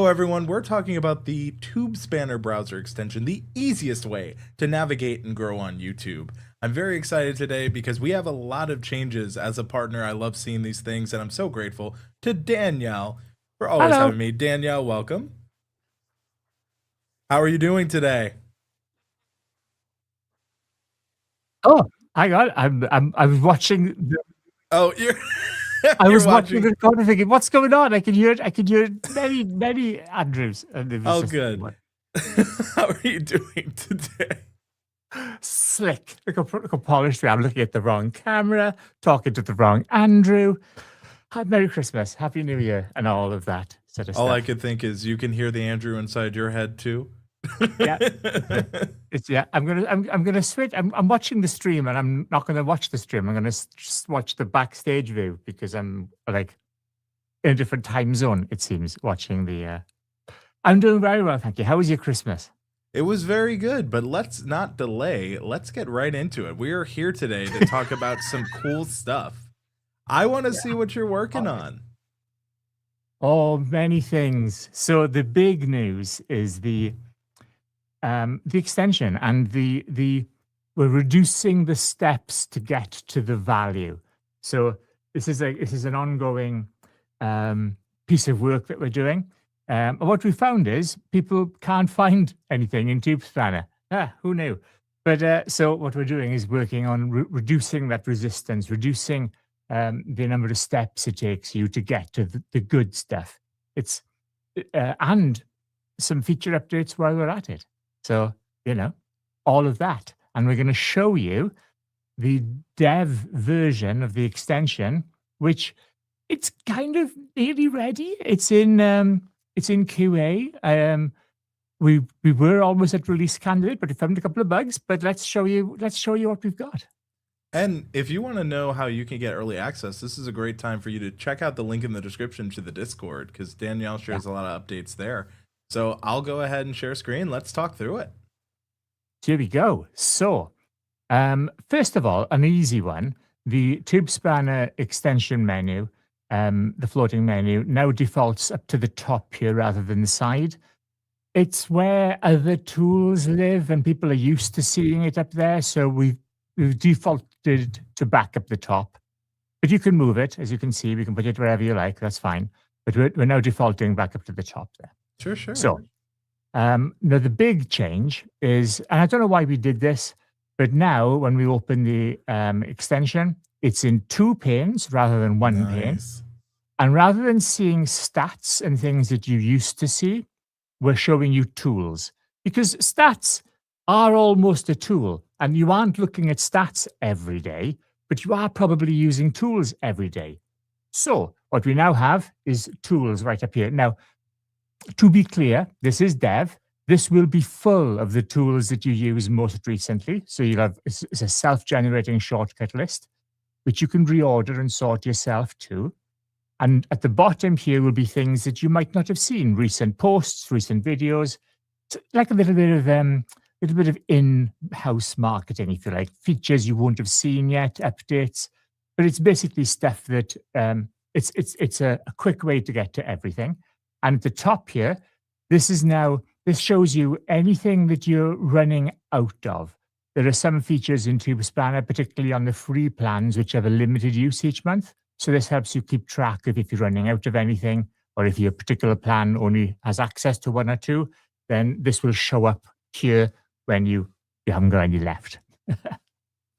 Hello everyone, we're talking about the TubeSpanner Browser Extension, the easiest way to navigate and grow on YouTube. I'm very excited today because we have a lot of changes. As a partner, I love seeing these things, and I'm so grateful to Danielle for always Hello. having me. Danielle, welcome. How are you doing today? Oh, hang on. I was watching. Oh, you're I you're was watching watching. the recorder thinking, what's going on? I could hear many Andrews, and it was Oh, just good. what How are you doing today? slick. Look how polished we are. I'm looking at the wrong camera, talking to the wrong Andrew. Merry Christmas, Happy New Year, and all of that sort of All I stuff. could think is you can hear the Andrew inside your head too. Yeah, it's yeah. I'm gonna switch. I'm watching the stream, and I'm not gonna watch the stream. I'm gonna just watch the backstage view because I'm like in a different time zone. It seems watching the. I'm doing very well, thank you. How was your Christmas? It was very good, but let's not delay. Let's get right into it. We are here today to talk about some cool stuff. I want to Yeah. see what you're working All right. on. Oh, many things. So the big news is the extension and the we're reducing the steps to get to the value. So this is an ongoing piece of work that we're doing. And what we found is people can't find anything in TubeSpanner. Who knew? But so what we're doing is working on reducing that resistance, reducing the number of steps it takes you to get to the good stuff. It's and some feature updates while we're at it. So, all of that. And we're going to show you the dev version of the extension, which it's kind of nearly ready. It's in QA. We were almost at release candidate, but we found a couple of bugs. But let's show you what we've got. And if you want to know how you can get early access, this is a great time for you to check out the link in the description to the Discord, because Danielle shares a lot of updates there. So I'll go ahead and share screen. Let's talk through it. Here we go. So, first of all, an easy one. The TubeSpanner extension menu, the floating menu, now defaults up to the top here rather than the side. It's where other tools live, and people are used to seeing it up there. So we've defaulted to back up the top. But you can move it, as you can see. We can put it wherever you like. That's fine. But we're now defaulting back up to the top there. Sure. So, now the big change is, and I don't know why we did this, but now when we open the extension, it's in two panes rather than one pane. And rather than seeing stats and things that you used to see, we're showing you tools, because stats are almost a tool, and you aren't looking at stats every day, but you are probably using tools every day. So what we now have is tools right up here. Now, to be clear, this is dev. This will be full of the tools that you use most recently. So you'll have it's a self-generating shortcut list, which you can reorder and sort yourself too. And at the bottom here will be things that you might not have seen: recent posts, recent videos. It's like a little bit of in-house marketing, if you like, features you won't have seen yet, updates. But it's basically stuff that it's a quick way to get to everything. And at the top here, this shows you anything that you're running out of. There are some features in TubeSpanner, particularly on the free plans, which have a limited use each month. So this helps you keep track of if you're running out of anything, or if your particular plan only has access to one or two, then this will show up here when you haven't got any left.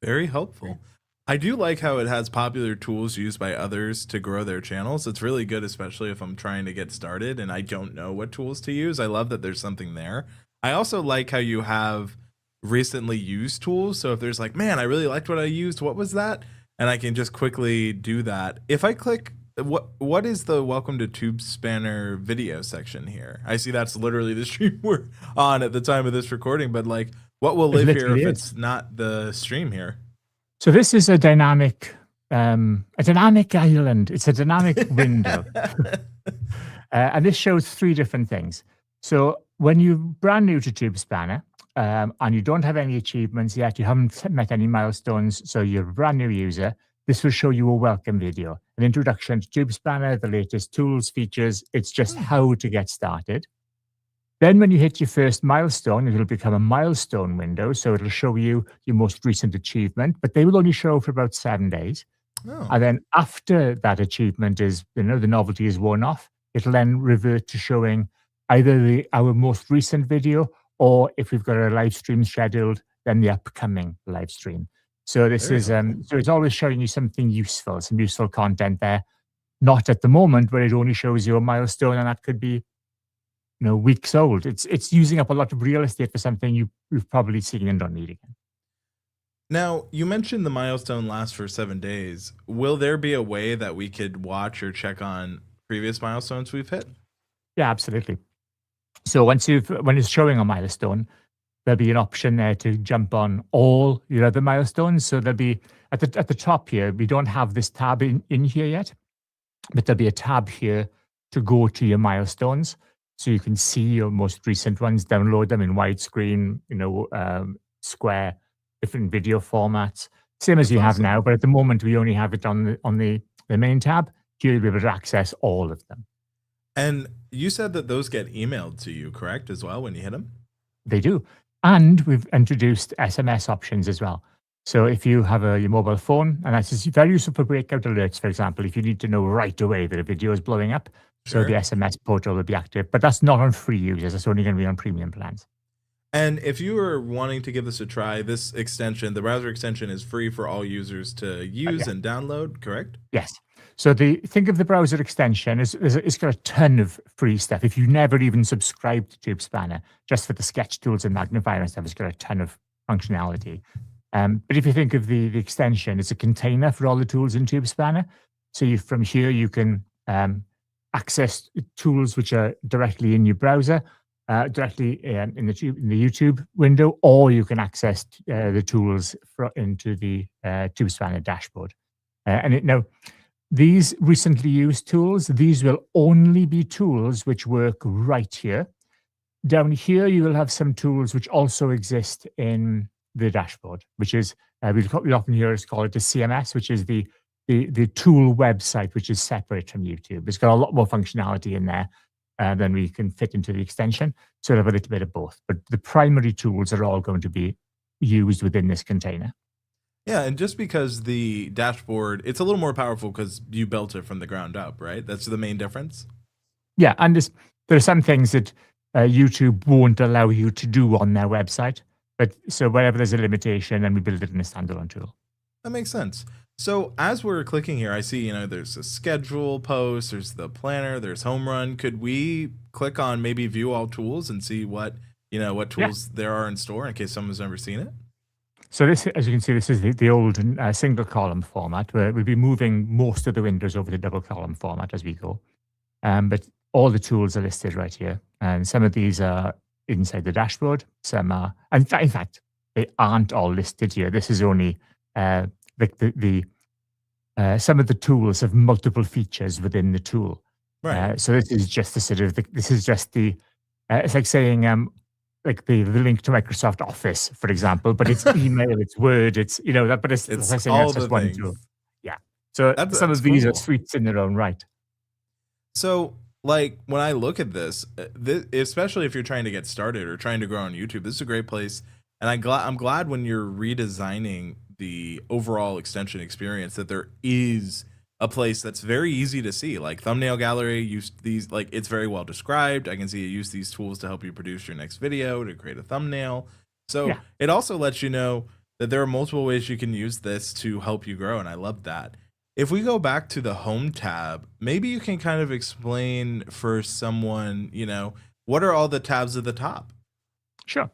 Very helpful. I do like how it has popular tools used by others to grow their channels. It's really good, especially if I'm trying to get started and I don't know what tools to use. I love that there's something there. I also like how you have recently used tools. So if there's like, man, I really liked what I used, what was that? And I can just quickly do that. If I click, what is the welcome to TubeSpanner video section here? I see that's literally the stream we're on at the time of this recording, but like, what will live here if it's not the stream here? So this is a dynamic island. It's a dynamic window. And this shows three different things. So when you're brand new to TubeSpanner, and you don't have any achievements yet, you haven't met any milestones, so you're a brand new user, this will show you a welcome video, an introduction to TubeSpanner, the latest tools, features. It's just how to get started. Then when you hit your first milestone, it'll become a milestone window. So it'll show you your most recent achievement, but they will only show for about 7 days. Oh, And then after that achievement is, the novelty is worn off, it'll then revert to showing either our most recent video, or if we've got a live stream scheduled, then the upcoming live stream. So this very is helpful. so it's always showing you something useful, some useful content there. Not at the moment where it only shows you a milestone, and that could be weeks old. It's using up a lot of real estate for something you've probably seen and don't need again. Now, you mentioned the milestone lasts for 7 days. Will there be a way that we could watch or check on previous milestones we've hit? Yeah, absolutely. So when it's showing a milestone, there'll be an option there to jump on all your other milestones. So there'll be at the top here. We don't have this tab in here yet, but there'll be a tab here to go to your milestones, so you can see your most recent ones, download them in widescreen, square, different video formats, same as That's you have awesome. now. But at the moment, we only have it on the main tab. Here you'll be able to access all of them. And you said that those get emailed to you, correct, as well, when you hit them? They do. And we've introduced SMS options as well. So if you have your mobile phone, and that's very useful for breakout alerts, for example, if you need to know right away that a video is blowing up, so the Sure. SMS portal will be active. But that's not on free users. It's only going to be on premium plans. And if you are wanting to give this a try, this extension, the browser extension, is free for all users to use Yeah. and download, correct? Yes. So think of the browser extension as it's got a ton of free stuff. If you never even subscribed to TubeSpanner, just for the sketch tools and magnifier and stuff, it's got a ton of functionality. But if you think of the extension, it's a container for all the tools in TubeSpanner. So from here you can access tools which are directly in your browser, directly in the YouTube window, or you can access the tools into the TubeSpanner dashboard. Now, these recently used tools, these will only be tools which work right here. Down here, you will have some tools which also exist in the dashboard, which is, we often hear us call it the CMS, which is the tool website, which is separate from YouTube. It's got a lot more functionality in there than we can fit into the extension. So we have a little bit of both. But the primary tools are all going to be used within this container. Yeah, and just because the dashboard, it's a little more powerful because you built it from the ground up, right? That's the main difference. Yeah, and there are some things that YouTube won't allow you to do on their website. But so wherever there's a limitation, then we build it in a standalone tool. That makes sense. So as we're clicking here, I see, there's a schedule post, there's the planner, there's home run. Could we click on maybe view all tools and see what tools there are in store in case someone's never seen it? So this, as you can see, this is the old single column format, where we'll be moving most of the windows over to double column format as we go. But all the tools are listed right here. And some of these are inside the dashboard. Some are, in fact, they aren't all listed here. This is only some of the tools have multiple features within the tool. Right. So this is just it's like saying, like the link to Microsoft Office, for example, but it's email, it's Word, it's but it's like saying all that's just the one things. tool. Yeah. So some That's of these are cool. suites in their own right. So, like, when I look at this, especially if you're trying to get started or trying to grow on YouTube, this is a great place. And I'm glad when you're redesigning the overall extension experience that there is a place that's very easy to see, like thumbnail gallery. Use these, like, it's very well described. I can see you use these tools to help you produce your next video, to create a thumbnail. So Yeah. it also lets you know that there are multiple ways you can use this to help you grow, and I love that. If we go back to the home tab, maybe you can kind of explain for someone, what are all the tabs at the top? Sure.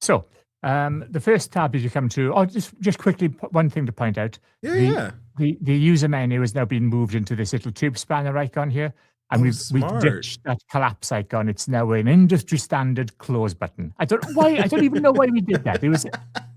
So the first tab is you come to, just quickly, one thing to point out. Yeah. The user menu has now been moved into this little TubeSpanner icon here. And we've Smart. ditched that collapse icon. It's now an industry standard close button. I don't know why. I don't even know why we did that. It was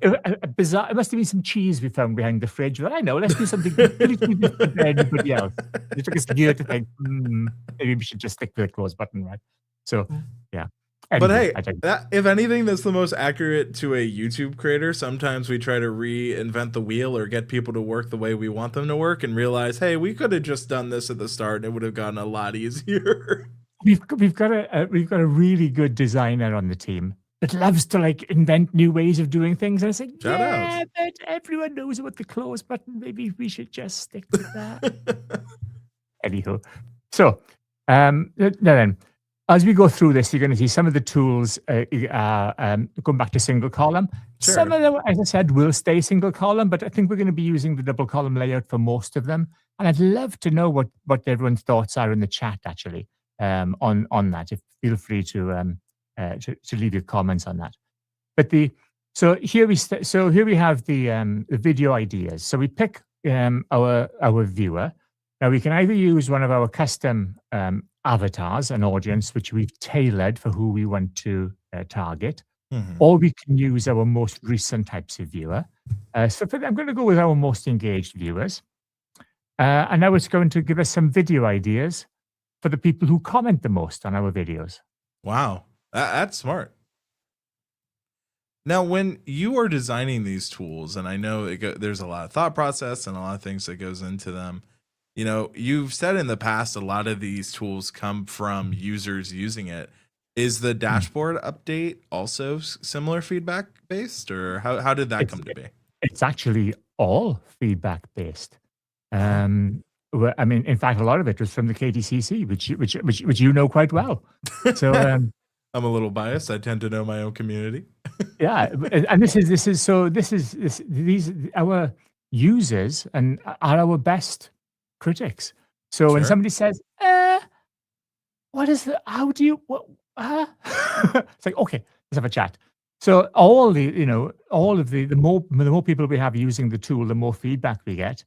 a bizarre. It must have been some cheese we found behind the fridge. But I know, let's do something completely different than anybody else. It took us a year to think, maybe we should just stick to the close button, right? So, yeah. But Anywho, hey, if anything, that's the most accurate to a YouTube creator. Sometimes we try to reinvent the wheel or get people to work the way we want them to work and realize, hey, we could have just done this at the start and it would have gotten a lot easier. we've got a really good designer on the team that loves to like invent new ways of doing things. And it's like, Shout yeah, out. but everyone knows about the close button. Maybe we should just stick with that. Anywho, so now then, as we go through this, you're going to see some of the tools going back to single column. Sure. Some of them, as I said, will stay single column, but I think we're going to be using the double column layout for most of them. And I'd love to know what everyone's thoughts are in the chat, actually, on that. Feel free to leave your comments on that. But so here we have the video ideas. So we pick our viewer. Now we can either use one of our custom avatars, an audience which we've tailored for who we want to target, or we can use our most recent types of viewer. So I'm going to go with our most engaged viewers. And now it's going to give us some video ideas for the people who comment the most on our videos. Wow, that's smart. Now, when you are designing these tools, and I know there's a lot of thought process and a lot of things that goes into them, you know, you've said in the past a lot of these tools come from users using it. Is the dashboard update also similar feedback based, or how did that come to be? It's actually all feedback based. I mean, in fact, a lot of it was from the KDCC, which you know quite well. So I'm a little biased. I tend to know my own community. Yeah, and these our users and are our best critics. So when somebody says, "What is the? How do you? What?" It's like, okay, let's have a chat. So all the more people we have using the tool, the more feedback we get.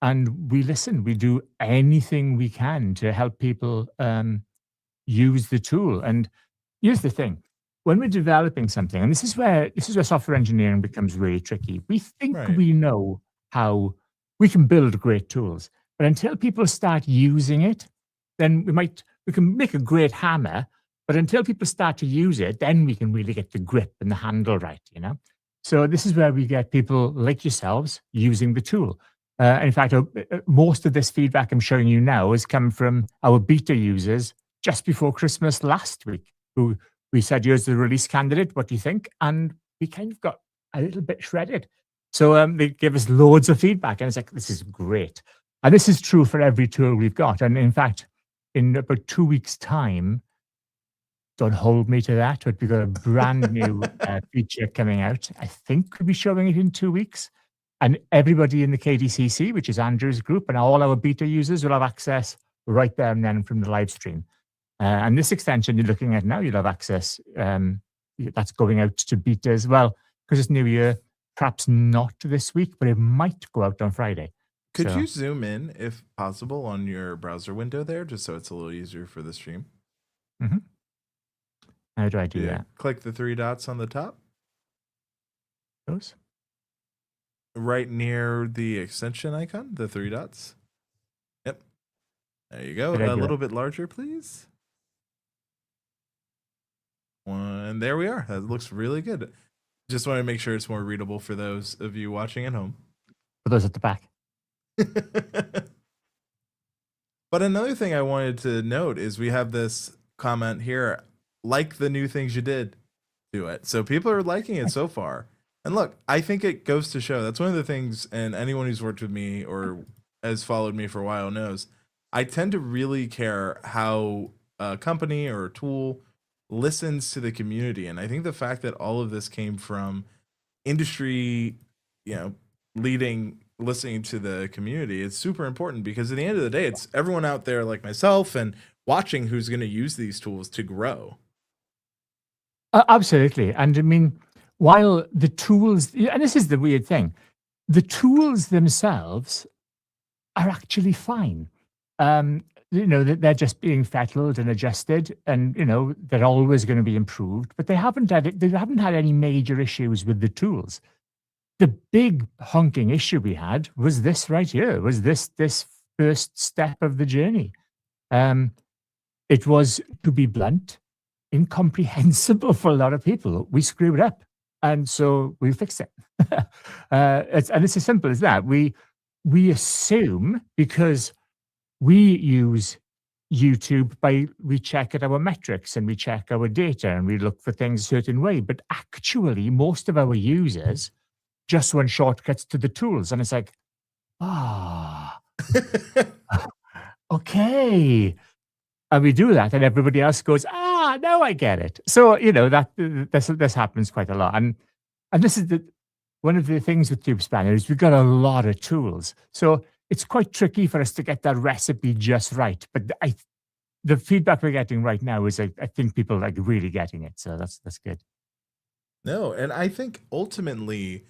And we listen, we do anything we can to help people use the tool. And here's the thing, when we're developing something, and this is where software engineering becomes really tricky. We think we know how we can build great tools, but until people start using it, then we can make a great hammer, but until people start to use it, then we can really get the grip and the handle right, you know? So this is where we get people like yourselves using the tool. In fact, most of this feedback I'm showing you now has come from our beta users just before Christmas last week, who we said, here's the release candidate, what do you think? And we kind of got a little bit shredded. So they gave us loads of feedback, and it's like, this is great. And this is true for every tool we've got. And in fact, in about 2 weeks' time, don't hold me to that, but we've got a brand new feature coming out. I think we'll be showing it in 2 weeks. And everybody in the KDCC, which is Andrew's group, and all our beta users will have access right there and then from the live stream. And this extension you're looking at now, you'll have access. That's going out to beta as well, because it's New Year. Perhaps not this week, but it might go out on Friday. Could you zoom in, if possible, on your browser window there, just so it's a little easier for the stream? How do I do that? Click the 3 dots on the top. Those? Right near the extension icon, the 3 dots. Yep. There you go. A little bit larger, please. And there we are. That looks really good. Just want to make sure it's more readable for those of you watching at home. For those at the back. But another thing I wanted to note is we have this comment here, like the new things you did to it. So people are liking it so far. And look, I think it goes to show, that's one of the things, and anyone who's worked with me or has followed me for a while knows, I tend to really care how a company or a tool listens to the community. And I think the fact that all of this came from industry, listening to the community, it's super important, because at the end of the day, it's everyone out there like myself and watching who's going to use these tools to grow. Absolutely. And I mean, while the tools, and this is the weird thing, the tools themselves are actually fine. They're just being fettled and adjusted, and they're always going to be improved. But they haven't had any major issues with the tools. The big honking issue we had was this right here. Was this first step of the journey? It was, to be blunt, incomprehensible for a lot of people. We screwed up, and so we fixed it. It's as simple as that. We assume because we use YouTube we check at our metrics and we check our data and we look for things a certain way, but actually most of our users just want shortcuts to the tools, and it's like, ah, okay. And we do that, and everybody else goes, "Ah, now I get it." So, that this happens quite a lot. And this is one of the things with TubeSpanner is we've got a lot of tools. So it's quite tricky for us to get that recipe just right. But the feedback we're getting right now is I think people like really getting it. So that's good. No, and I think ultimately,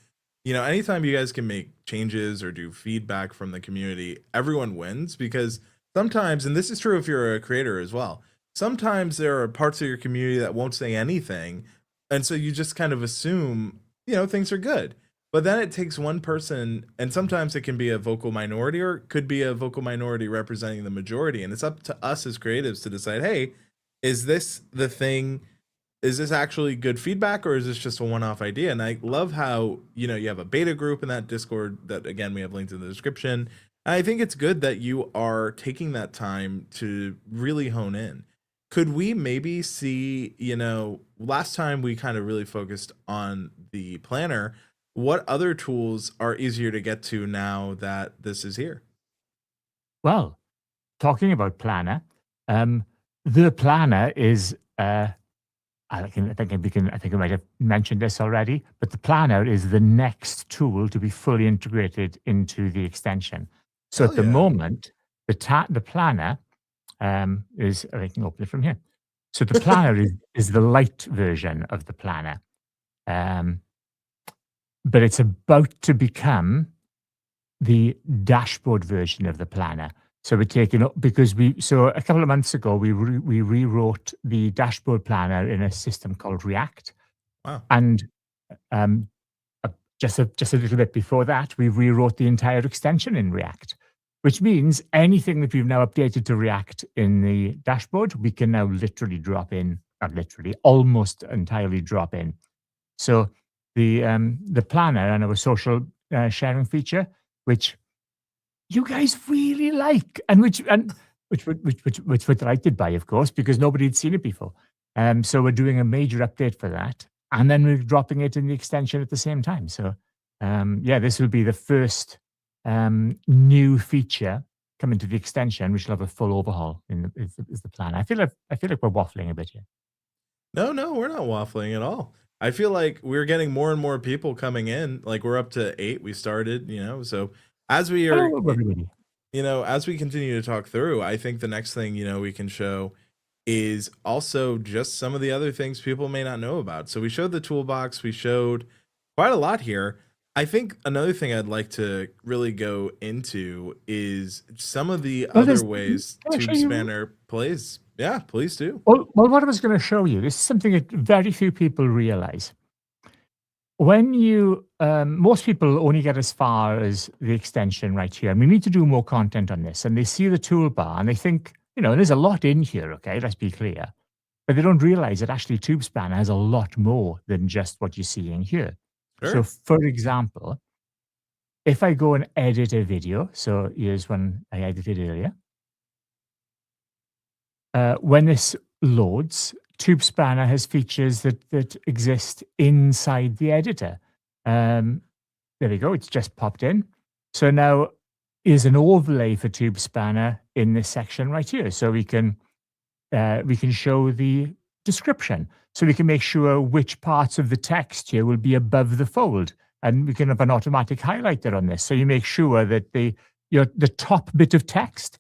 anytime you guys can make changes or do feedback from the community, everyone wins because sometimes, and this is true if you're a creator as well, sometimes there are parts of your community that won't say anything. And so you just kind of assume, things are good. But then it takes one person, and sometimes it can be a vocal minority or it could be a vocal minority representing the majority. And it's up to us as creatives to decide, hey, is this the thing? Is this actually good feedback or is this just a one-off idea? And I love how, you have a beta group in that Discord that, again, we have linked in the description. I think it's good that you are taking that time to really hone in. Could we maybe see, last time we kind of really focused on the planner, what other tools are easier to get to now that this is here? Well, talking about planner, the planner is, I think I might have mentioned this already, but the planner is the next tool to be fully integrated into the extension. So at the moment, the planner is, I can open it from here. So the planner is the light version of the planner. But it's about to become the dashboard version of the planner. So we're taking up because so a couple of months ago, we rewrote the dashboard planner in a system called React. Wow. And just a little bit before that, we rewrote the entire extension in React, which means anything that we've now updated to React in the dashboard, we can now literally drop in, not literally, almost entirely drop in. So the planner and our social sharing feature, which you guys really like, and which we're delighted by, of course, because nobody had seen it before. So we're doing a major update for that, and then we're dropping it in the extension at the same time. So this will be the first new feature coming to the extension, which will have a full overhaul. Is the plan? I feel like we're waffling a bit here. No, we're not waffling at all. I feel like we're getting more and more people coming in. Like we're up to 8. We started, so as we are, as we continue to talk through, I think the next thing, we can show is also just some of the other things people may not know about. So we showed the toolbox. We showed quite a lot here. I think another thing I'd like to really go into is some of the other ways TubeSpanner plays. Yeah, please do. Well, what I was going to show you, this is something that very few people realize. When most people only get as far as the extension right here, and we need to do more content on this, and they see the toolbar and they think, there's a lot in here, okay, let's be clear. But they don't realize that actually TubeSpanner has a lot more than just what you see in here. Sure. So for example, if I go and edit a video, so here's one I edited earlier. When this loads, TubeSpanner has features that exist inside the editor. There we go. It's just popped in. So now is an overlay for TubeSpanner in this section right here. So we can show the description. So we can make sure which parts of the text here will be above the fold, and we can have an automatic highlighter on this. So you make sure that the top bit of text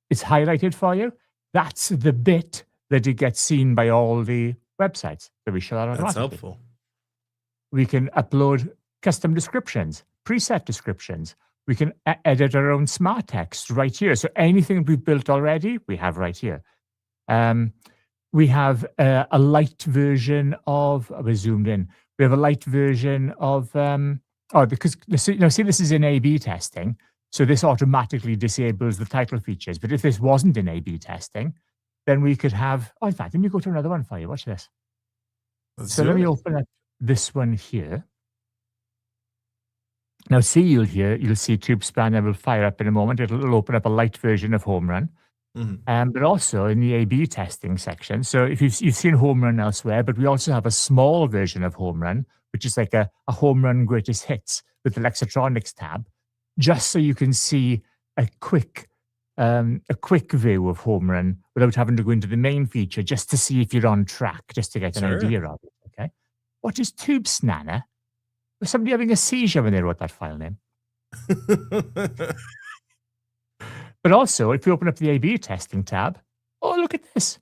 is highlighted for you. That's the bit that it gets seen by all the websites. So we show that automatically. That's helpful. We can upload custom descriptions, preset descriptions. We can edit our own smart text right here. So anything we've built already, we have right here. We have a light version of, we're zoomed in. We have a light version of, because see, this is in A/B testing. So this automatically disables the title features. But if this wasn't in A/B testing, then we could have, oh, in fact, let me go to another one for you. Watch this. Let's So do let me it. open up this one here. Now, see, you'll see TubeSpanner will fire up in a moment. It'll open up a light version of Home Run. But also in the A/B testing section. So if you've seen Home Run elsewhere, but we also have a small version of Home Run, which is like a Home Run Greatest Hits with the Lexatronics tab, just so you can see a quick view of Home Run without having to go into the main feature, just to see if you're on track, just to get an idea of it. Okay. What is TubeSpanner? Was somebody having a seizure when they wrote that file name? But also, if you open up the A/B testing tab, oh, look at this.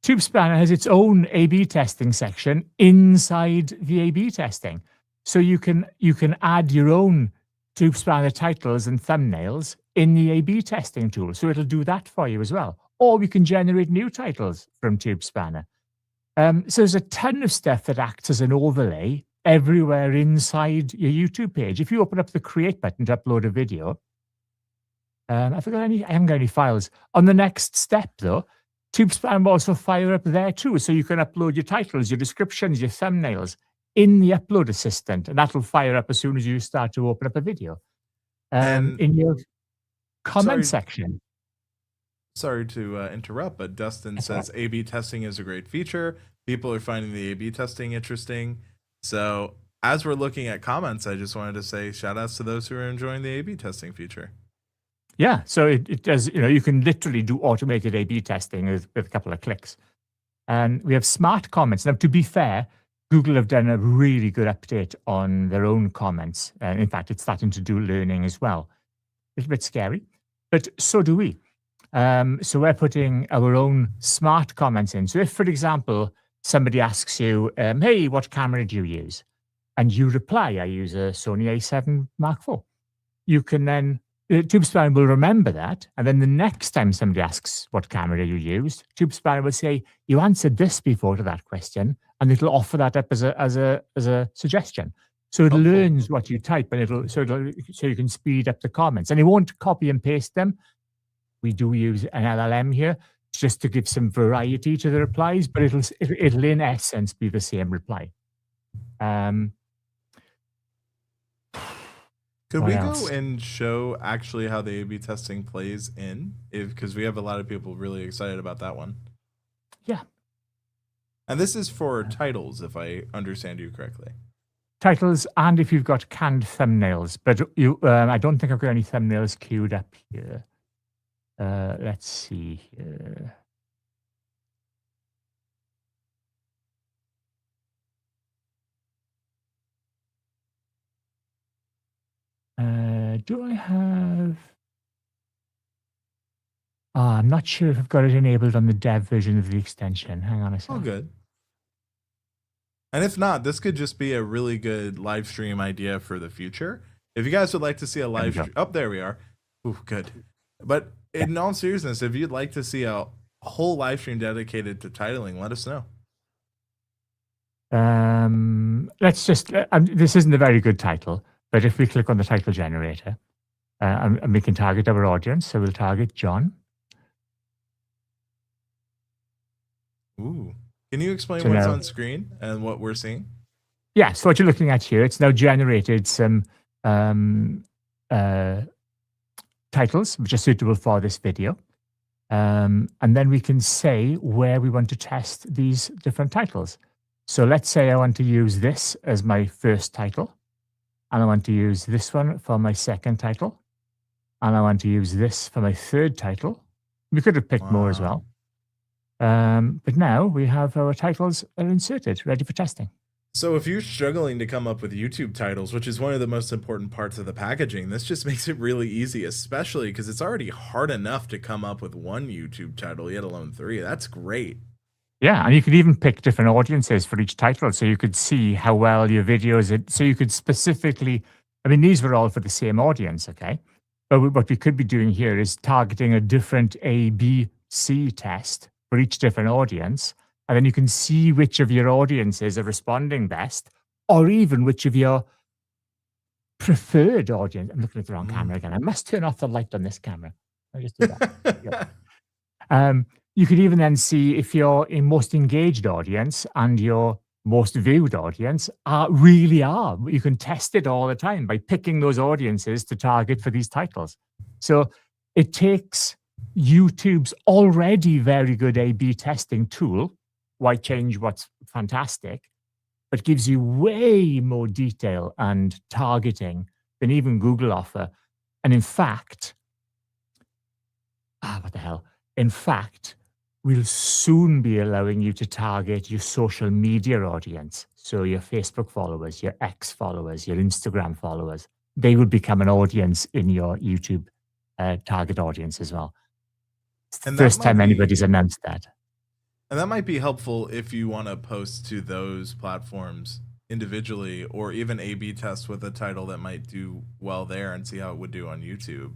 TubeSpanner has its own A/B testing section inside the A/B testing. So you can add your own TubeSpanner titles and thumbnails in the A/B testing tool. So it'll do that for you as well. Or we can generate new titles from TubeSpanner. So there's a ton of stuff that acts as an overlay everywhere inside your YouTube page. If you open up the Create button to upload a video, I haven't got any files. On the next step, though, TubeSpanner will also fire up there too. So you can upload your titles, your descriptions, your thumbnails in the upload assistant, and that'll fire up as soon as you start to open up a video. In your comment section. Sorry to interrupt, but Dustin says A/B testing is a great feature. People are finding the A/B testing interesting. So as we're looking at comments, I just wanted to say shout outs to those who are enjoying the A/B testing feature. Yeah, so it does, you can literally do automated A/B testing with a couple of clicks. And we have smart comments. Now, to be fair, Google have done a really good update on their own comments. In fact, it's starting to do learning as well. A little bit scary, but so do we. So we're putting our own smart comments in. So if, for example, somebody asks you, hey, what camera do you use? And you reply, I use a Sony A7 Mark IV. You can then TubeSpanner will remember that, and then the next time somebody asks what camera you used, TubeSpanner will say, you answered this before to that question, and it'll offer that up as a suggestion. So it learns what you type, and so you can speed up the comments. And it won't copy and paste them. We do use an LLM here just to give some variety to the replies, but it'll in essence be the same reply. Could we go and show actually how the A/B testing plays in? Because we have a lot of people really excited about that one. Yeah. And this is for titles, if I understand you correctly. Titles, and if you've got canned thumbnails. But I don't think I've got any thumbnails queued up here. Let's see here. Do I have... I'm not sure if I've got it enabled on the dev version of the extension. Hang on a second. Oh, good. And if not, this could just be a really good live stream idea for the future. If you guys would like to see a live stream... Oh, there we are. Ooh, good. But in all seriousness, if you'd like to see a whole live stream dedicated to titling, let us know. Let's just... this isn't a very good title, but if we click on the title generator, and we can target our audience, so we'll target John. Ooh. Can you explain what's on screen and what we're seeing? Yeah, so what you're looking at here, it's now generated some titles which are suitable for this video. And then we can say where we want to test these different titles. So let's say I want to use this as my first title, and I want to use this one for my second title, and I want to use this for my third title. We could have picked more as well. But now we have our titles are inserted, ready for testing. So if you're struggling to come up with YouTube titles, which is one of the most important parts of the packaging, this just makes it really easy, especially because it's already hard enough to come up with one YouTube title, yet alone 3. That's great. Yeah, and you could even pick different audiences for each title, so you could see how well your videos... So you could specifically... I mean, these were all for the same audience, okay? But what we could be doing here is targeting a different A, B, C test for each different audience, and then you can see which of your audiences are responding best, or even which of your preferred audience... I'm looking at the wrong camera again. I must turn off the light on this camera. I'll just do that. You could even then see if your most engaged audience and your most viewed audience really are. You can test it all the time by picking those audiences to target for these titles. So it takes YouTube's already very good A/B testing tool, why change what's fantastic, but gives you way more detail and targeting than even Google offer. And in fact, what the hell? In fact, we'll soon be allowing you to target your social media audience. So your Facebook followers, your X followers, your Instagram followers, they would become an audience in your YouTube target audience as well. It's the And that first might time be anybody's announced that. and that might be helpful if you want to post to those platforms individually, or even A/B test with a title that might do well there and see how it would do on YouTube.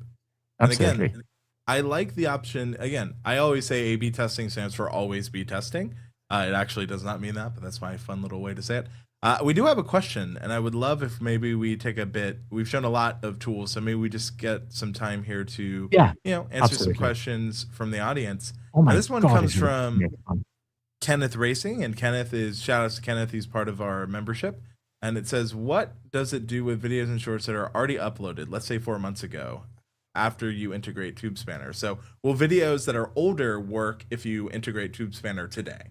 And Absolutely. again, I like the option. Again, I always say A/B testing stands for always be testing. It actually does not mean that, but that's my fun little way to say it. We do have a question, and I would love if maybe we take a bit. We've shown a lot of tools, so maybe we just get some time here to, Yeah, answer some absolutely. questions from the audience. Oh And my this one God, comes is it from fun. Kenneth Racing, and Kenneth is shout outs to Kenneth. He's part of our membership, and it says, "What does it do with videos and shorts that are already uploaded? Let's say 4 months ago, after you integrate TubeSpanner. So, will videos that are older work if you integrate TubeSpanner today?"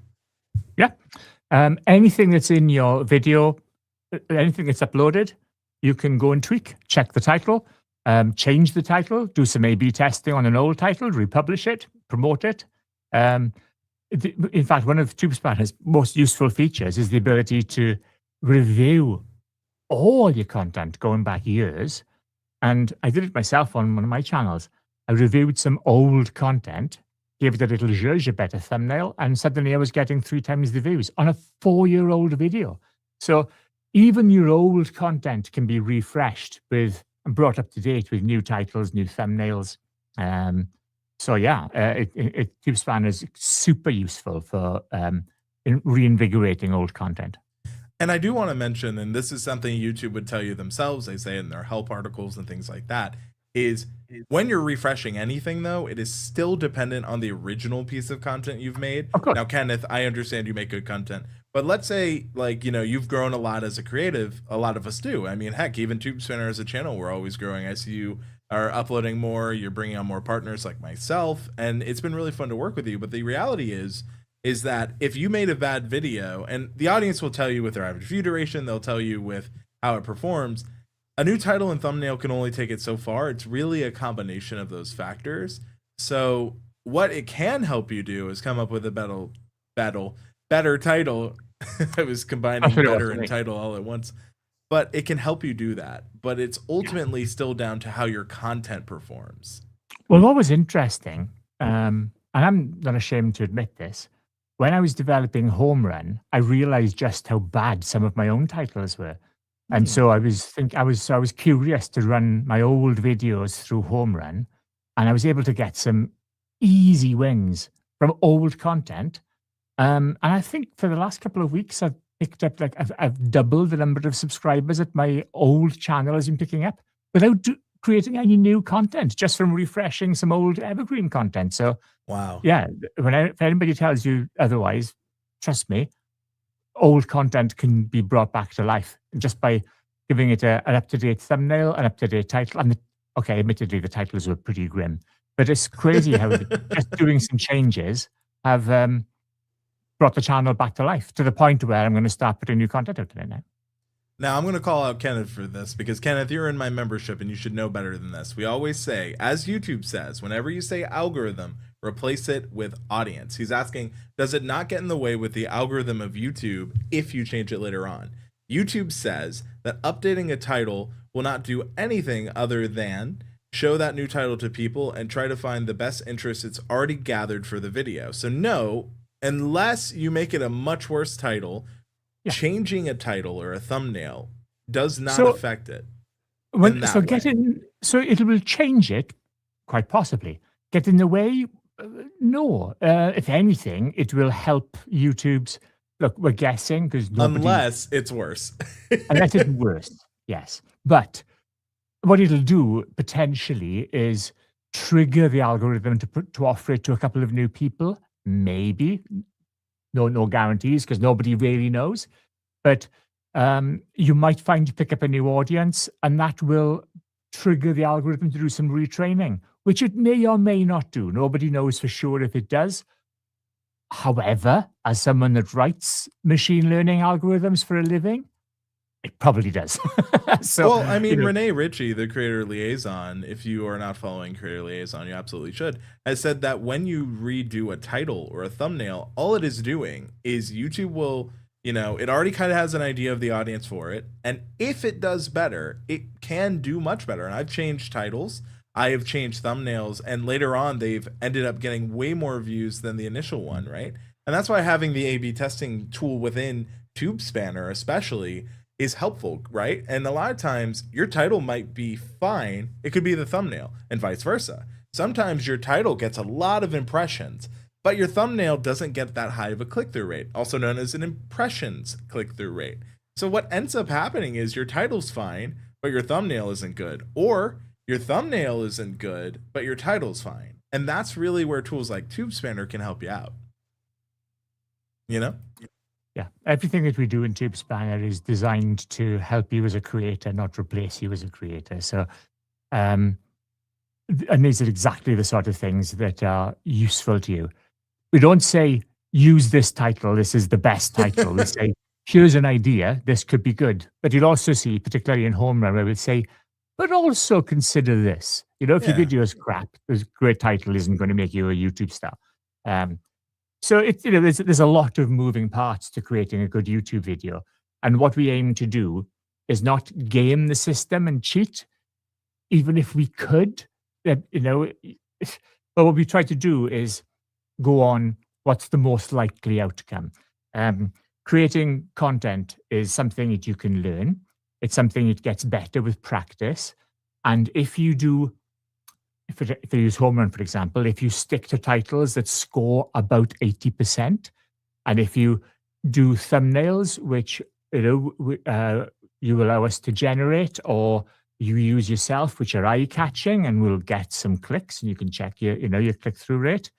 Yeah. Anything that's in your video, anything that's uploaded, you can go and tweak, check the title, change the title, do some A/B testing on an old title, republish it, promote it. In fact, one of TubeSpanner's most useful features is the ability to review all your content going back years. And I did it myself on one of my channels. I reviewed some old content, gave it a little zhuzh, a better thumbnail, and suddenly I was getting 3 times the views on a 4-year-old video. So even your old content can be refreshed with and brought up to date with new titles, new thumbnails. So yeah, TubeSpanner is super useful for reinvigorating old content. And I do want to mention, and this is something YouTube would tell you themselves, they say in their help articles and things like that, is when you're refreshing anything, though, it is still dependent on the original piece of content you've made. Of course. Now, Kenneth, I understand you make good content, but let's say, like, you've grown a lot as a creative. A lot of us do. I mean, heck, even TubeSpanner as a channel, we're always growing. I see you are uploading more, you're bringing on more partners like myself, and it's been really fun to work with you. But the reality is that if you made a bad video, and the audience will tell you with their average view duration, they'll tell you with how it performs, a new title and thumbnail can only take it so far. It's really a combination of those factors. So what it can help you do is come up with a better title. I was combining better and title all at once, but it can help you do that. But it's ultimately still down to how your content performs. Well, what was interesting, and I'm not ashamed to admit this, when I was developing Home Run, I realized just how bad some of my own titles were. And so I was curious to run my old videos through Home Run, and I was able to get some easy wins from old content. And I think for the last couple of weeks, I've picked up, like, I've doubled the number of subscribers that my old channel has been picking up without creating any new content, just from refreshing some old evergreen content. So, wow. Yeah, if anybody tells you otherwise, trust me, old content can be brought back to life just by giving it an up-to-date thumbnail, an up-to-date title. And okay, admittedly, the titles were pretty grim, but it's crazy how just doing some changes have brought the channel back to life, to the point where I'm going to start putting new content out there now. Now, I'm going to call out Kenneth for this, because Kenneth, you're in my membership and you should know better than this. We always say, as YouTube says, whenever you say algorithm, replace it with audience. He's asking, does it not get in the way with the algorithm of YouTube if you change it later on? YouTube says that updating a title will not do anything other than show that new title to people and try to find the best interest it's already gathered for the video. So no, unless you make it a much worse title, changing a title or a thumbnail does not affect it. So it will change it, quite possibly. Get in the way? No. If anything, it will help YouTube's. Look, we're guessing because unless it's worse. Unless it's worse, yes. But what it'll do potentially is trigger the algorithm to offer it to a couple of new people, maybe. No guarantees because nobody really knows. But you might find you pick up a new audience, and that will trigger the algorithm to do some retraining, which it may or may not do. Nobody knows for sure if it does. However, as someone that writes machine learning algorithms for a living, it probably does. So, Well, I you mean, know, Renee Ritchie, the creator liaison, if you are not following creator liaison, you absolutely should, has said that when you redo a title or a thumbnail, all it is doing is YouTube will, it already kind of has an idea of the audience for it. And if it does better, it can do much better. And I've changed titles, I have changed thumbnails, and later on, they've ended up getting way more views than the initial one, right? And that's why having the A/B testing tool within TubeSpanner, especially, is helpful, right? And a lot of times your title might be fine. It could be the thumbnail and vice versa. Sometimes your title gets a lot of impressions, but your thumbnail doesn't get that high of a click-through rate, also known as an impressions click-through rate. So what ends up happening is your title's fine, but your thumbnail isn't good, or your thumbnail isn't good, but your title's fine. And that's really where tools like TubeSpanner can help you out. You know? yeah, everything that we do in TubeSpanner is designed to help you as a creator, not replace you as a creator. So, and these are exactly the sort of things that are useful to you. We don't say, use this title, this is the best title. We say, here's an idea, this could be good. But you'll also see, particularly in home run, where we'll say, but also consider this. If your video is crap, this great title isn't going to make you a YouTube star. So there's a lot of moving parts to creating a good YouTube video. And what we aim to do is not game the system and cheat, even if we could, but what we try to do is go on what's the most likely outcome. Creating content is something that you can learn. It's something that gets better with practice. And if you use home run, for example, if you stick to titles that score about 80%, and if you do thumbnails, which you allow us to generate, or you use yourself, which are eye-catching and will get some clicks, and you can check your click-through rate,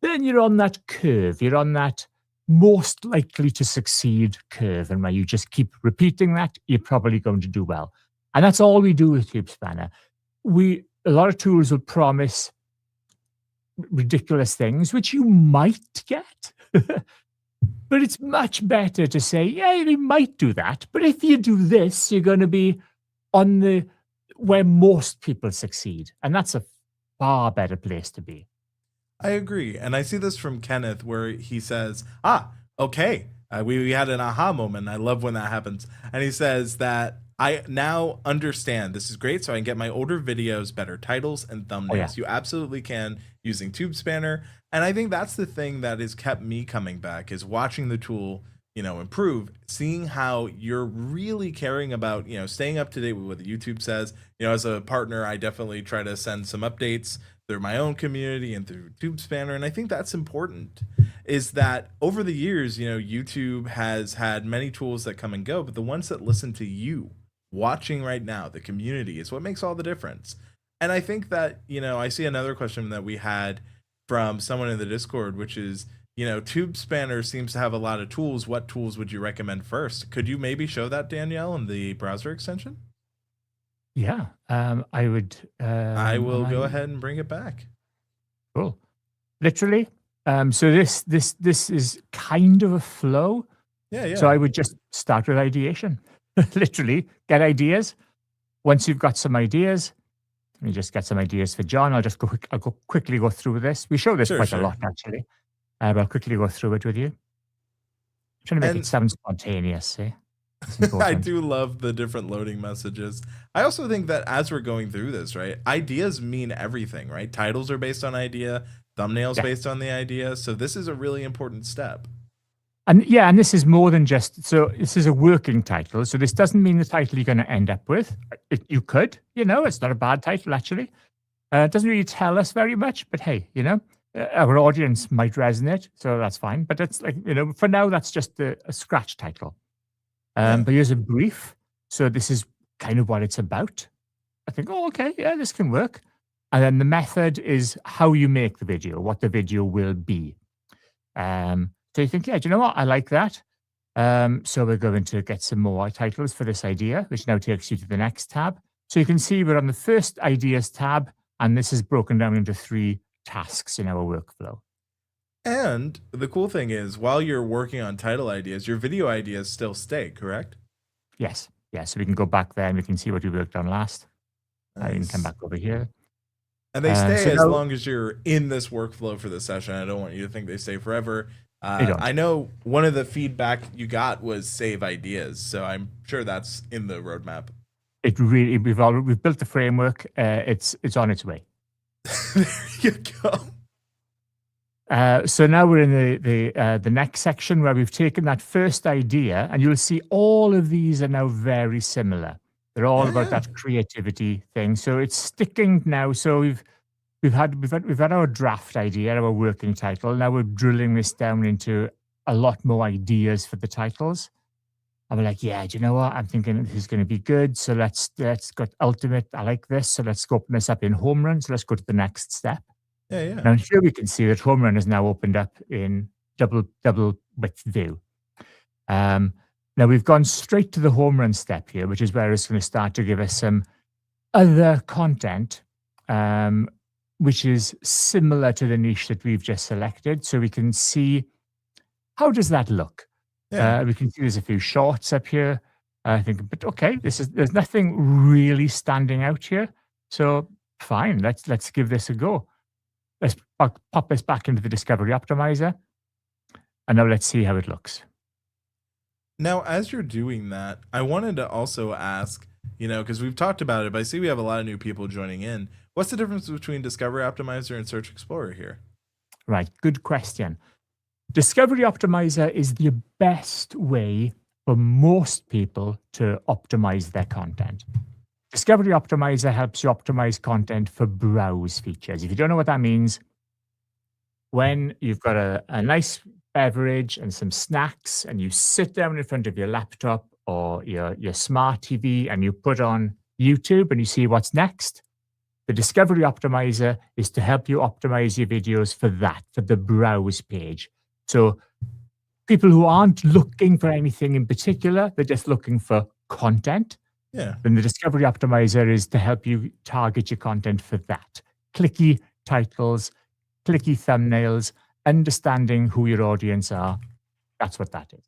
then you're on that curve. You're on that most likely to succeed curve, and where you just keep repeating that, you're probably going to do well. And that's all we do with TubeSpanner. A lot of tools will promise ridiculous things, which you might get. But it's much better to say, yeah, you might do that. But if you do this, you're going to be on where most people succeed. And that's a far better place to be. I agree. And I see this from Kenneth where he says, okay, we had an aha moment. I love when that happens. And he says that I now understand this is great. So I can get my older videos, better titles and thumbnails. Oh, yeah. You absolutely can using TubeSpanner. And I think that's the thing that has kept me coming back is watching the tool, improve, seeing how you're really caring about, staying up to date with what YouTube says. As a partner, I definitely try to send some updates through my own community and through TubeSpanner. And I think that's important is that over the years, YouTube has had many tools that come and go, but the ones that listen to you watching right now, the community, is what makes all the difference. And I think that, I see another question that we had from someone in the Discord, which is, TubeSpanner seems to have a lot of tools. What tools would you recommend first? Could you maybe show that, Danielle, in the browser extension? Yeah, I would. I will go ahead and bring it back. Cool. Literally. So this is kind of a flow. Yeah. So I would just start with ideation. Literally, get ideas. Once you've got some ideas, let me just get some ideas for John. I'll quickly go through this. We show this quite a lot, actually. But I'll quickly go through it with you. I'm trying to make it sound spontaneous, eh? I do love the different loading messages. I also think that as we're going through this, right, ideas mean everything, right? Titles are based on idea, thumbnails based on the idea. So this is a really important step. And this is more than just, so this is a working title. So this doesn't mean the title you're going to end up with. You could, it's not a bad title, actually. It doesn't really tell us very much, but hey, our audience might resonate, so that's fine. But it's like, for now, that's just a scratch title. But here's a brief. So this is kind of what it's about. I think, okay, yeah, this can work. And then the method is how you make the video, what the video will be. So you think, yeah, do you know what? I like that. So we're going to get some more titles for this idea, which now takes you to the next tab. So you can see we're on the first ideas tab, and this is broken down into 3 tasks in our workflow. And the cool thing is, while you're working on title ideas, your video ideas still stay, correct? Yes. Yeah. So we can go back there and we can see what we worked on last. I can come Nice. back over here. And they stay So as now long as you're in this workflow for the session. I don't want you to think they stay forever. they don't. I know one of the feedback you got was save ideas, so I'm sure that's in the roadmap. It really we've built the framework. It's on its way. There you go. So now we're in the next section where we've taken that first idea, and you'll see all of these are now very similar. They're all about that creativity thing. So it's sticking now. So we've had our draft idea, our working title. Now we're drilling this down into a lot more ideas for the titles. And we're like, yeah, do you know what? I'm thinking this is going to be good. So let's go ultimate. I like this. So let's open this up in home run. So let's go to the next step. Yeah. Now here we can see that home run is now opened up in double width view. Now we've gone straight to the home run step here, which is where it's going to start to give us some other content, which is similar to the niche that we've just selected. So we can see, how does that look? Yeah. We can see there's a few shorts up here. I think, but okay, there's nothing really standing out here. So fine, let's give this a go. Let's pop this back into the Discovery Optimizer. And now let's see how it looks. Now, as you're doing that, I wanted to also ask, because we've talked about it, but I see we have a lot of new people joining in. What's the difference between Discovery Optimizer and Search Explorer here? Right, good question. Discovery Optimizer is the best way for most people to optimize their content. Discovery Optimizer helps you optimize content for browse features. If you don't know what that means, when you've got a nice beverage and some snacks and you sit down in front of your laptop or your smart TV and you put on YouTube and you see what's next, the Discovery Optimizer is to help you optimize your videos for that, for the browse page. So people who aren't looking for anything in particular, they're just looking for content. Yeah. Then the Discovery Optimizer is to help you target your content for that. Clicky titles, clicky thumbnails, understanding who your audience are. That's what that is.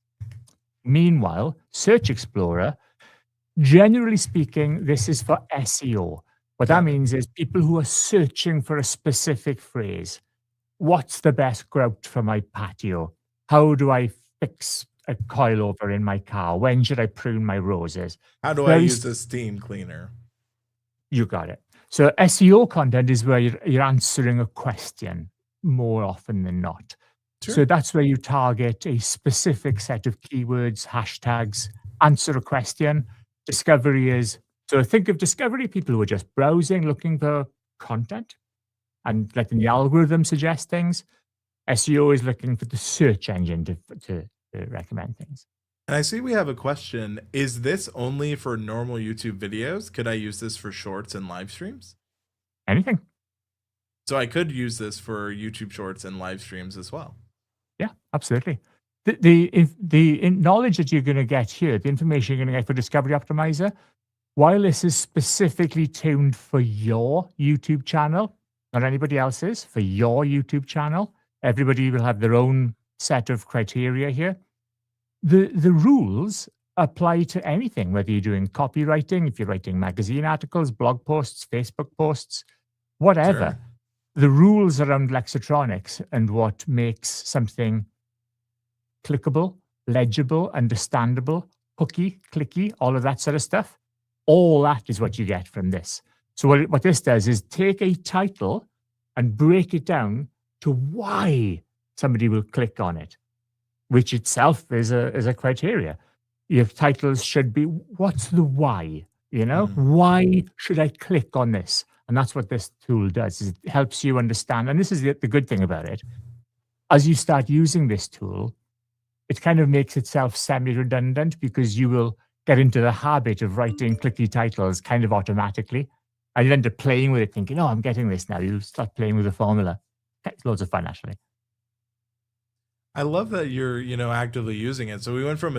Meanwhile, Search Explorer, generally speaking, this is for SEO. What that means is people who are searching for a specific phrase. What's the best grout for my patio? How do I fix a coilover in my car? When should I prune my roses? How do I use a steam cleaner? You got it. So SEO content is where you're answering a question more often than not. Sure. So that's where you target a specific set of keywords, hashtags, answer a question. Discovery is, so think of discovery, people who are just browsing, looking for content and letting the algorithm suggest things. SEO is looking for the search engine to recommend things. And I see we have a question. Is this only for normal YouTube videos? Could I use this for shorts and live streams? Anything. So I could use this for YouTube shorts and live streams as well. Yeah, absolutely. The knowledge that you're going to get here, the information you're going to get for Discovery Optimizer, while this is specifically tuned for your YouTube channel, not anybody else's, for your YouTube channel, everybody will have their own set of criteria here. The rules apply to anything, whether you're doing copywriting, if you're writing magazine articles, blog posts, Facebook posts, whatever. Sure. The rules around lexitronics and what makes something clickable, legible, understandable, hooky, clicky, all of that sort of stuff, all that is what you get from this. So what this does is take a title and break it down to why somebody will click on it, which itself is a criteria. Your titles should be, what's the why? Why should I click on this? And that's what this tool does, is it helps you understand. And this is the good thing about it. As you start using this tool, it kind of makes itself semi-redundant because you will get into the habit of writing clicky titles kind of automatically. And you end up playing with it thinking, oh, I'm getting this now. You start playing with the formula. It's loads of fun, actually. I love that you're, actively using it. So we went from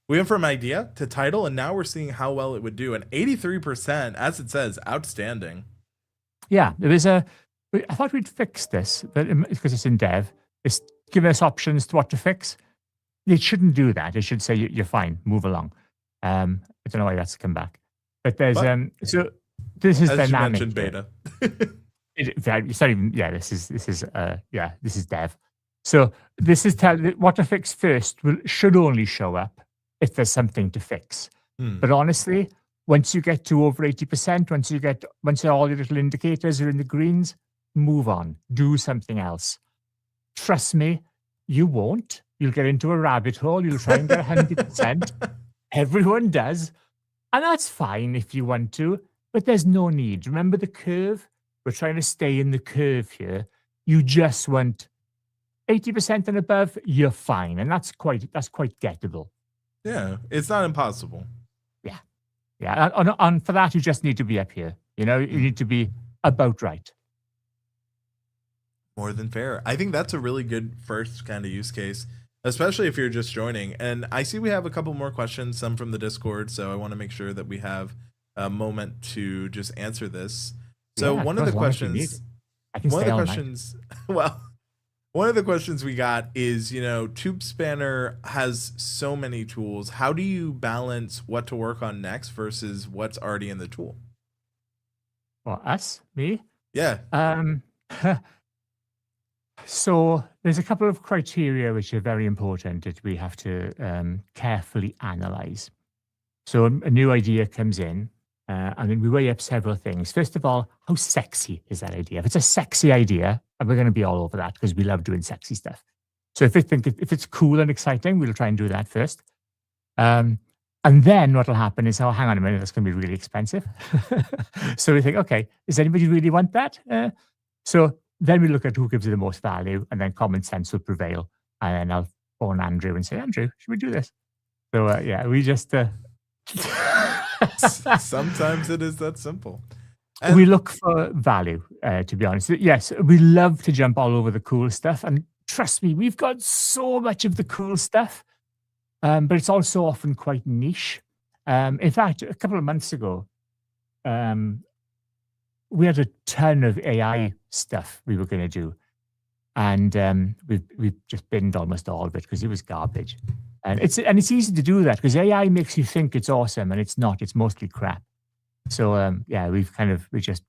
we went from idea to title, and now we're seeing how well it would do. And 83%, as it says, outstanding. Yeah, I thought we'd fix this, but because it's in dev, it's giving us options to what to fix. It shouldn't do that. It should say you're fine, move along. I don't know why that's come back, but there's so this is as dynamic. You mentioned beta. It's not even this is dev. So this is what to fix first should only show up if there's something to fix. But honestly, once you get to over 80%, once all your little indicators are in the greens, move on, do something else. Trust me, you won't. You'll get into a rabbit hole. You'll try and get 100%. Everyone does. And that's fine if you want to, but there's no need. Remember the curve? We're trying to stay in the curve here. You just want 80% and above, you're fine. And that's quite gettable. Yeah, it's not impossible. Yeah. And for that, you just need to be up here. You need to be about right. More than fair. I think that's a really good first kind of use case, especially if you're just joining. And I see we have a couple more questions, some from the Discord, so I want to make sure that we have a moment to just answer this. So one of the questions, one of the questions we got is, TubeSpanner has so many tools. How do you balance what to work on next versus what's already in the tool? Well, us? Me? Yeah. So there's a couple of criteria which are very important that we have to carefully analyze. So a new idea comes in, and then we weigh up several things. First of all, how sexy is that idea? If it's a sexy idea, we're going to be all over that because we love doing sexy stuff. So if it's cool and exciting, we'll try and do that first. And then what will happen is, oh, hang on a minute, that's going to be really expensive. So we think, okay, does anybody really want that? So then we look at who gives you the most value, and then common sense will prevail. And then I'll phone Andrew and say, Andrew, should we do this? So we just... Sometimes it is that simple. And we look for value, to be honest. Yes, we love to jump all over the cool stuff. And trust me, we've got so much of the cool stuff, but it's also often quite niche. In fact, a couple of months ago, we had a ton of AI stuff we were going to do. And we've just binned almost all of it because it was garbage. And it's easy to do that because AI makes you think it's awesome, and it's not. It's mostly crap. So we just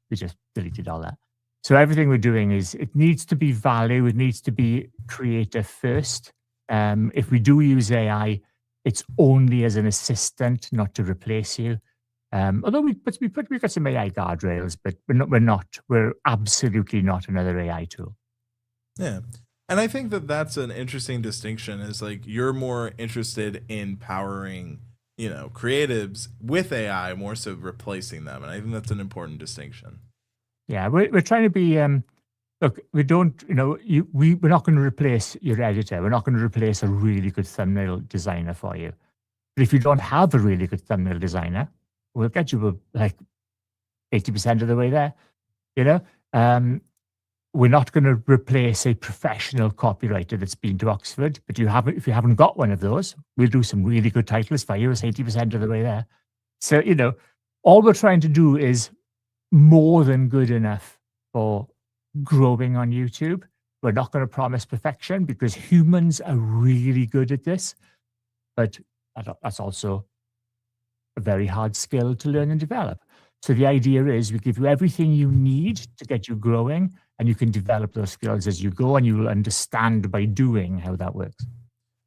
deleted all that. So everything we're doing it needs to be value. It needs to be creative first. If we do use AI, it's only as an assistant, not to replace you. Although we've got some AI guardrails, but we're absolutely not another AI tool. Yeah. And I think that that's an interesting distinction, is like you're more interested in powering, creatives with AI more so replacing them. And I think that's an important distinction. Yeah, we're trying to be, look, we don't, we're not going to replace your editor. We're not going to replace a really good thumbnail designer for you. But if you don't have a really good thumbnail designer, we'll get you like 80% of the way there, We're not going to replace a professional copywriter that's been to Oxford, but if you haven't got one of those, we'll do some really good titles for you. It's 80% of the way there. So, all we're trying to do is more than good enough for growing on YouTube. We're not going to promise perfection because humans are really good at this, but that's also a very hard skill to learn and develop. So the idea is we give you everything you need to get you growing, and you can develop those skills as you go, and you will understand by doing how that works.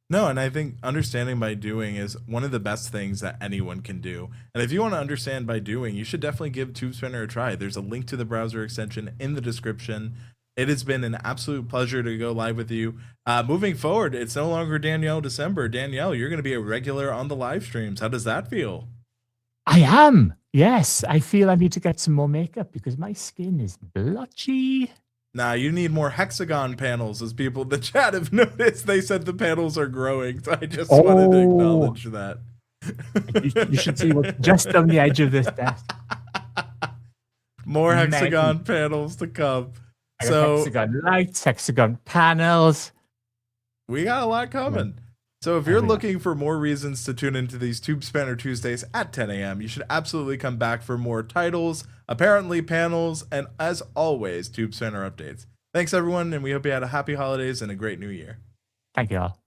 No, and I think understanding by doing is one of the best things that anyone can do. And if you want to understand by doing, you should definitely give TubeSpanner a try. There's a link to the browser extension in the description. It has been an absolute pleasure to go live with you. Moving forward, it's no longer Danielle December. Danielle, you're going to be a regular on the live streams. How does that feel? I am. Yes, I feel I need to get some more makeup because my skin is blotchy. Nah, you need more hexagon panels, as people in the chat have noticed. They said the panels are growing, so I just wanted to acknowledge that. You should see what's just on the edge of this desk. More hexagon panels to come. So hexagon lights, hexagon panels. We got a lot Yeah. coming. So if There you're we go. looking for more reasons to tune into these TubeSpanner Tuesdays at 10 a.m., you should absolutely come back for more titles, apparently panels, and as always, TubeSpanner updates. Thanks everyone, and we hope you had a happy holidays and a great new year. Thank you all.